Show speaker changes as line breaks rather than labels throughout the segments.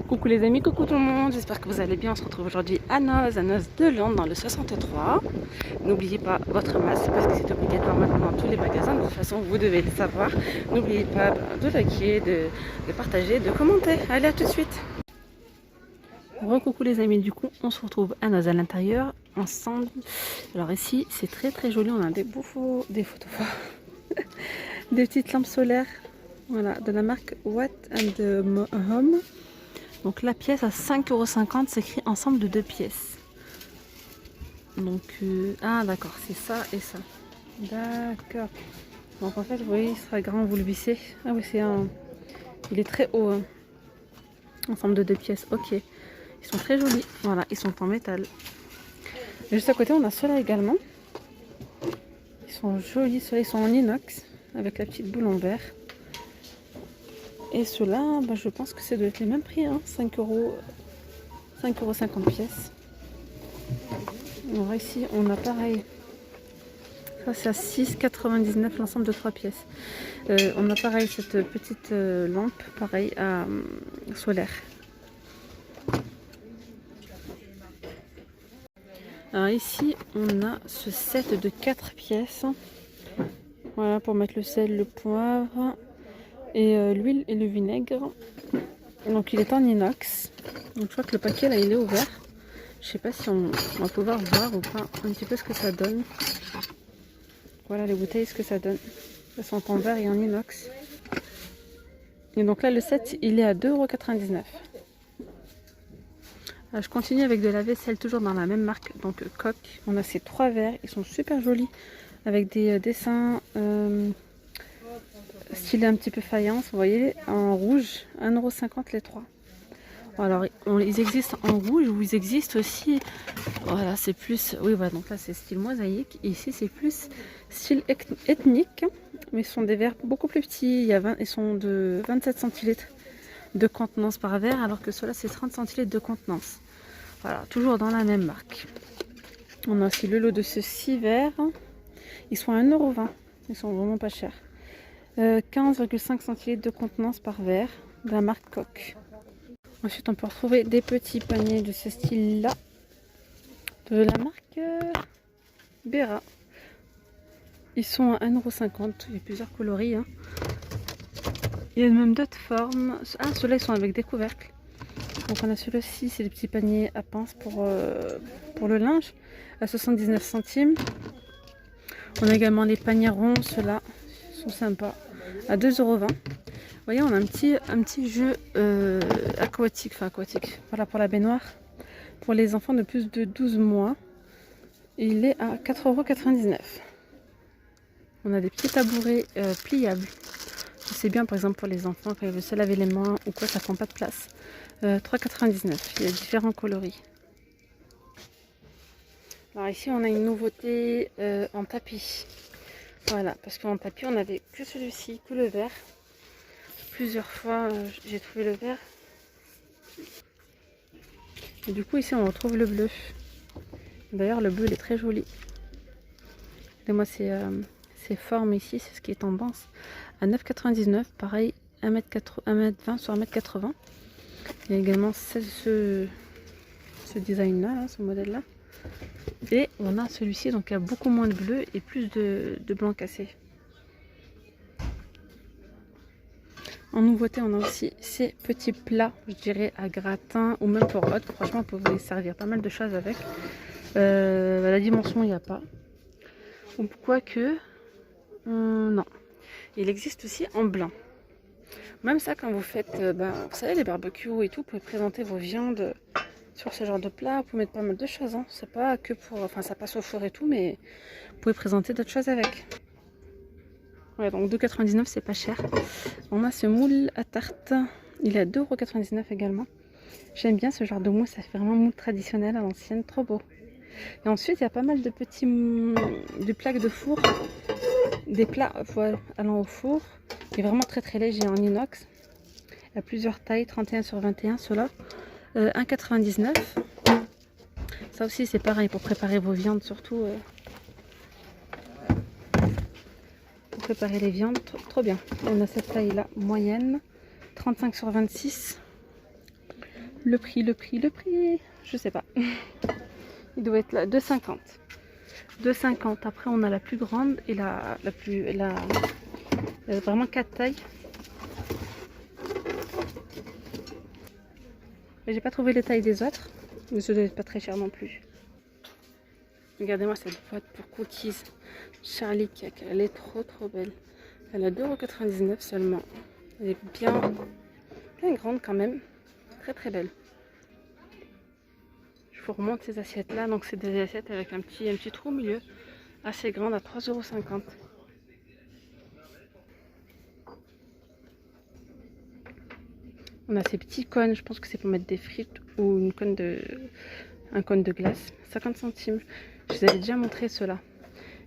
Coucou les amis, coucou tout le monde, j'espère que vous allez bien. On se retrouve aujourd'hui à Noz de Londres dans le 63. N'oubliez pas votre masque parce que c'est obligatoire maintenant dans tous les magasins. De toute façon, vous devez le savoir. N'oubliez pas de liker, de partager, de commenter. Allez, à tout de suite. Coucou les amis, du coup, on se retrouve à Noz à l'intérieur ensemble. Alors ici, c'est très joli. On a des photos, des petites lampes solaires. Voilà, de la marque Watt and Home. Donc la pièce à 5,50 €, c'est écrit ensemble de 2 pièces. Donc, ah d'accord, c'est ça et ça. D'accord. Donc en fait, vous voyez, il sera grand, vous le vissez. Ah oui, c'est un... Il est très haut. Hein. Ensemble de 2 pièces, ok. Ils sont très jolis. Voilà, ils sont en métal. Et juste à côté, on a ceux-là également. Ils sont jolis, ceux-là, ils sont en inox. Avec la petite boule en verre. Et ceux-là, bah, je pense que c'est de les mêmes prix, hein, 5,50 € pièce. Alors ici, on a pareil. Ça, c'est à 6,99 € l'ensemble de 3 pièces. On a pareil cette petite lampe, pareil, à solaire. Alors ici, on a ce set de 4 pièces. Voilà, pour mettre le sel, le poivre. Et l'huile et le vinaigre. Donc il est en inox. Donc je crois que le paquet là il est ouvert. Je sais pas si on va pouvoir voir ou pas un petit peu ce que ça donne. Voilà les bouteilles, ce que ça donne. Elles sont en verre et en inox. Et donc là le set il est à 2,99 €. Je continue avec de la vaisselle toujours dans la même marque. Donc Coq. On a ces 3 verres. Ils sont super jolis. Avec des dessins... style un petit peu faïence, vous voyez, en rouge, 1,50 € les 3. Alors, ils existent en rouge ou ils existent aussi, voilà, c'est plus, oui, voilà, donc là c'est style mosaïque, et ici c'est plus style ethnique, mais ce sont des verres beaucoup plus petits, ils sont de 27 centilitres de contenance par verre, alors que ceux-là c'est 30 centilitres de contenance. Voilà, toujours dans la même marque. On a aussi le lot de ces 6 verres, ils sont à 1,20 €, ils sont vraiment pas chers. 15,5 centilitres de contenance par verre de la marque Coq. Ensuite, on peut retrouver des petits paniers de ce style-là de la marque Bera. Ils sont à 1,50 €. Il y a plusieurs coloris. Hein. Il y a même d'autres formes. Ah, ceux-là, ils sont avec des couvercles. Donc, on a celui-ci, c'est des petits paniers à pince pour le linge à 79 centimes. On a également les paniers ronds, ceux-là sont sympas. À 2,20 €. Vous voyez, on a un petit jeu aquatique, voilà, pour la baignoire, pour les enfants de plus de 12 mois. Il est à 4,99 €. On a des petits tabourets pliables. C'est bien, par exemple, pour les enfants, quand ils veulent se laver les mains ou quoi, ça prend pas de place. 3,99 €. Il y a différents coloris. Alors ici, on a une nouveauté en tapis. Voilà, parce qu'en tapis, on avait que celui-ci, que le vert. Plusieurs fois, j'ai trouvé le vert. Et du coup, ici, on retrouve le bleu. D'ailleurs, le bleu, il est très joli. Et moi, ces formes ici, c'est ce qui est tendance. À 9,99 €, pareil, 1,20 m sur 1,80 m. Il y a également ce design-là, hein, ce modèle-là. Et on a celui-ci, donc il y a beaucoup moins de bleu et plus de blanc cassé. En nouveauté, on a aussi ces petits plats, je dirais, à gratin ou même pour hot. Franchement, vous pouvez servir pas mal de choses avec. La dimension, il n'y a pas. Ou quoique, non. Il existe aussi en blanc. Même ça, quand vous faites, vous savez, les barbecues et tout, vous pouvez présenter vos viandes sur ce genre de plat. Vous pouvez mettre pas mal de choses. Hein. C'est pas que pour, enfin, ça passe au four et tout, mais vous pouvez présenter d'autres choses avec. Ouais, donc 2,99 €, c'est pas cher. On a ce moule à tarte. Il est à 2,99 € également. J'aime bien ce genre de moule. Ça fait vraiment moule traditionnel à l'ancienne. Trop beau. Et ensuite, il y a pas mal de petits de plaques de four. Des plats allant au four. Il est vraiment très léger en inox. Il y a plusieurs tailles. 31 sur 21. Ceux-là. 1,99 €. Ça aussi, c'est pareil pour préparer vos viandes, surtout. Préparer les viandes, trop bien. On a cette taille là moyenne, 35 sur 26. Le prix, je sais pas. Il doit être là, 2,50. 2,50. Après, on a la plus grande et il y a vraiment 4 tailles. Mais j'ai pas trouvé les tailles des autres. Mais ça doit être pas très cher non plus. Regardez-moi cette boîte pour cookies. Charlie Cake. Elle est trop belle. Elle a 2,99 € seulement. Elle est bien grande quand même. Très belle. Je vous remonte ces assiettes là. Donc c'est des assiettes avec un petit trou au milieu. Assez grande à 3,50 €. On a ces petits cônes. Je pense que c'est pour mettre des frites ou un cône de glace. 50 centimes. Je vous avais déjà montré cela.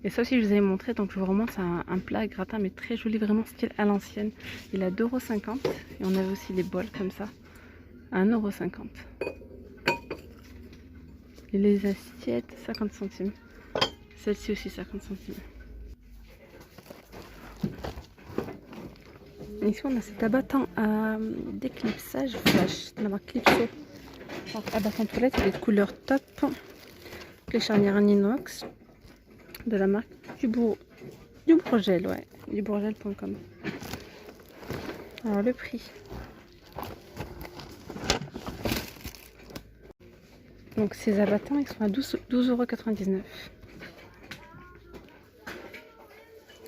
Et ça aussi je vous avais montré. Donc je vous remonte un plat gratin mais très joli. Vraiment style à l'ancienne. Il a 2,50 €. Et on avait aussi des bols comme ça. À 1,50 €. Et les assiettes, 50 centimes. Celle-ci aussi, 50 centimes. Ici, on a cet abattant à déclipsage flash de la marque Clipso. Donc, abattant toilette, il est de couleur top. Les charnières en inox de la marque Dubourgel, ouais, dubourgel.com. Alors, le prix. Donc, ces abattants, ils sont à 12,99 €.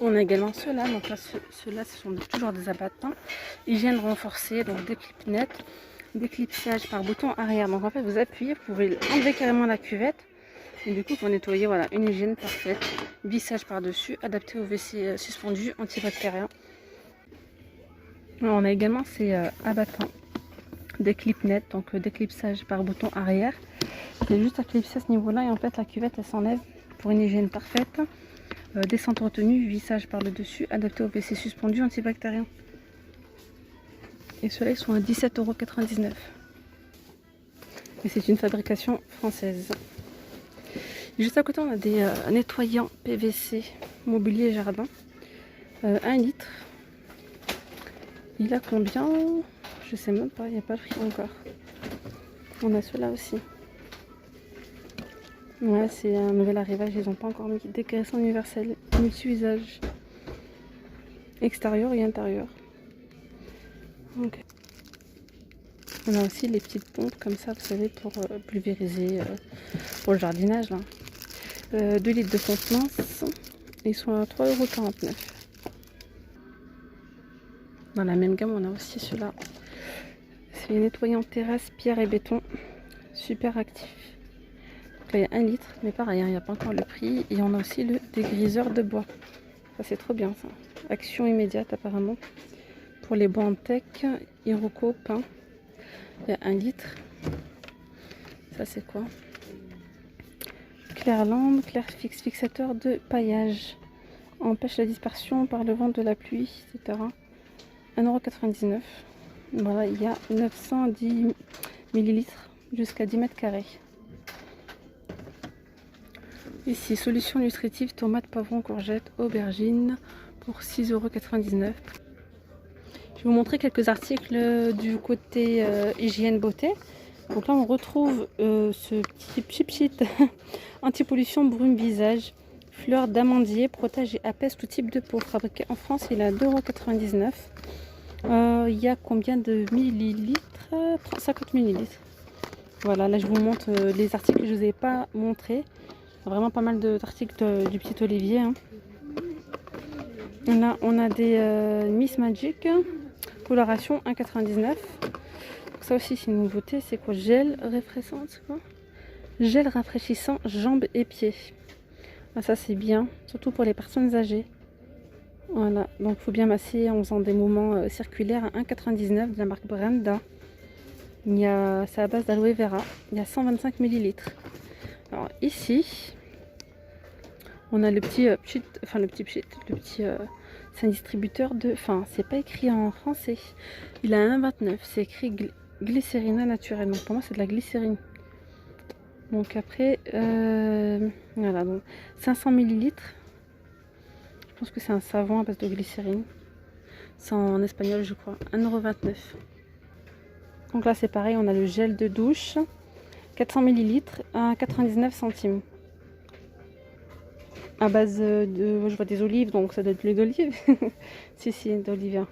On a également ceux-là, donc là, ceux-là, ce sont toujours des abattants. Hygiène renforcée, donc des clips nets, déclipsage par bouton arrière. Donc en fait, vous appuyez, vous pouvez enlever carrément la cuvette. Et du coup, pour nettoyer, voilà, une hygiène parfaite. Vissage par-dessus, adapté au WC suspendu, antibactérien. Alors, on a également ces abattants, des clips nets, donc déclipsage par bouton arrière. C'est juste à clipser à ce niveau-là et en fait, la cuvette, elle s'enlève pour une hygiène parfaite. Descente retenue, vissage par le dessus, adapté au WC suspendu, antibactérien. Et ceux-là, ils sont à 17,99 €. Et c'est une fabrication française. Juste à côté, on a des nettoyants PVC mobilier jardin. 1 litre. Il a combien? Je sais même pas, il n'y a pas le prix encore. On a ceux-là aussi. Ouais, c'est un nouvel arrivage, ils n'ont pas encore mis. Dégraissant universel, multi-usage. Extérieur et intérieur. Okay. On a aussi les petites pompes comme ça, vous savez, pour pulvériser pour le jardinage. Là. 2 litres de contenance. Ils sont à 3,49 €. Dans la même gamme, on a aussi ceux-là. C'est nettoyant terrasse, pierre et béton. Super actif. Il y a 1 litre, mais pareil, il n'y a pas encore le prix. Et on a aussi le dégriseur de bois. Ça, c'est trop bien, ça. Action immédiate, apparemment. Pour les bois en tech, Iroko, pain. Il y a 1 litre. Ça, c'est quoi? Clairland, Clairfix, fixateur de paillage. Empêche la dispersion par le vent de la pluie, etc. 1,99 €. Voilà, il y a 910 ml jusqu'à 10 mètres carrés. Ici, solution nutritive, tomate, poivron, courgette, aubergine pour 6,99 €. Je vais vous montrer quelques articles du côté hygiène beauté. Donc là, on retrouve ce petit pchit anti-pollution brume visage, fleur d'amandier, protège et apaise tout type de peau. Fabriqué en France, il est à 2,99 €. Il y a combien de millilitres? 50 millilitres. Voilà, là je vous montre les articles que je ne vous ai pas montrés. Vraiment pas mal d'articles du petit Olivier. Hein. Là, on a des Miss Magic, coloration 1,99 €. Ça aussi, c'est une nouveauté. C'est quoi? Gel rafraîchissant, c'est quoi? Gel rafraîchissant jambes et pieds. Ah, ça, c'est bien, surtout pour les personnes âgées. Voilà, donc il faut bien masser en faisant des mouvements circulaires à 1,99 € de la marque Brenda. C'est à base d'aloe vera. Il y a 125 millilitres. Alors ici, on a le petit c'est un distributeur de, c'est pas écrit en français. Il a 1,29 €. C'est écrit glycérina naturelle. Donc pour moi, c'est de la glycérine. Donc après, voilà, donc 500 millilitres. Je pense que c'est un savon à base de glycérine. C'est en espagnol, je crois. 1,29 €. Donc là c'est pareil, on a le gel de douche 400 ml à 99 centimes. À base de, je vois des olives, donc ça doit être l'huile d'olive. si, d'olive.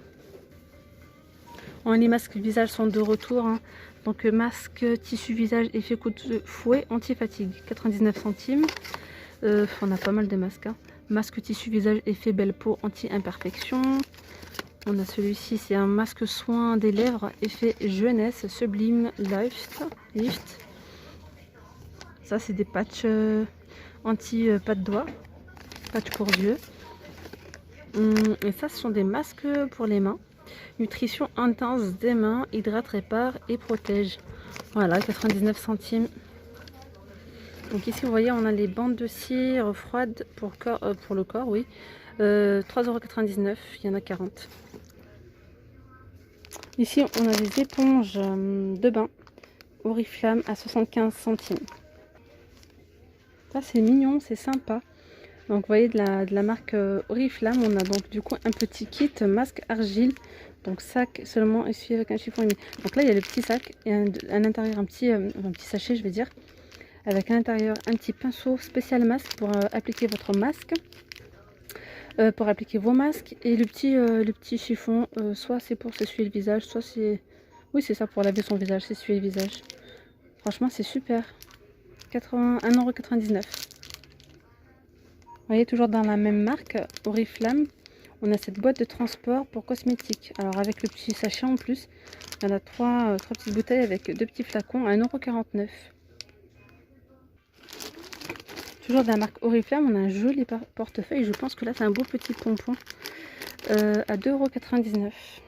Les masques visage sont de retour. Hein. Donc masque tissu visage effet coup de fouet anti-fatigue, 99 centimes. On a pas mal de masques. Hein. Masque tissu visage effet belle peau anti-imperfection. On a celui-ci, c'est un masque soin des lèvres effet jeunesse sublime lift. Ça c'est des patchs anti pas de doigts, patch pour yeux. Et ça ce sont des masques pour les mains. Nutrition intense des mains, hydrate, répare et protège. Voilà, 99 centimes. Donc ici vous voyez on a les bandes de cire froides pour le corps, oui. 3,99 €, il y en a 40. Ici on a des éponges de bain Oriflamme à 75 centimes. Ça c'est mignon, c'est sympa. Donc vous voyez de la marque Oriflamme, on a donc du coup un petit kit masque argile. Donc sac seulement essuyé avec un chiffon humide. Donc là il y a le petit sac et à l'intérieur un petit sachet je vais dire. Avec à l'intérieur un petit pinceau spécial masque pour appliquer votre masque. Pour appliquer vos masques. Et le petit chiffon, soit c'est pour s'essuyer le visage, soit c'est... Oui c'est ça, pour laver son visage, s'essuyer le visage. Franchement c'est super. 1,99 €. Vous voyez, toujours dans la même marque, Oriflamme, on a cette boîte de transport pour cosmétiques. Alors avec le petit sachet en plus, il y en a trois petites bouteilles avec 2 petits flacons à 1,49 €. Toujours de la marque Oriflamme, on a un joli portefeuille. Je pense que là c'est un beau petit pompon à 2,99 €.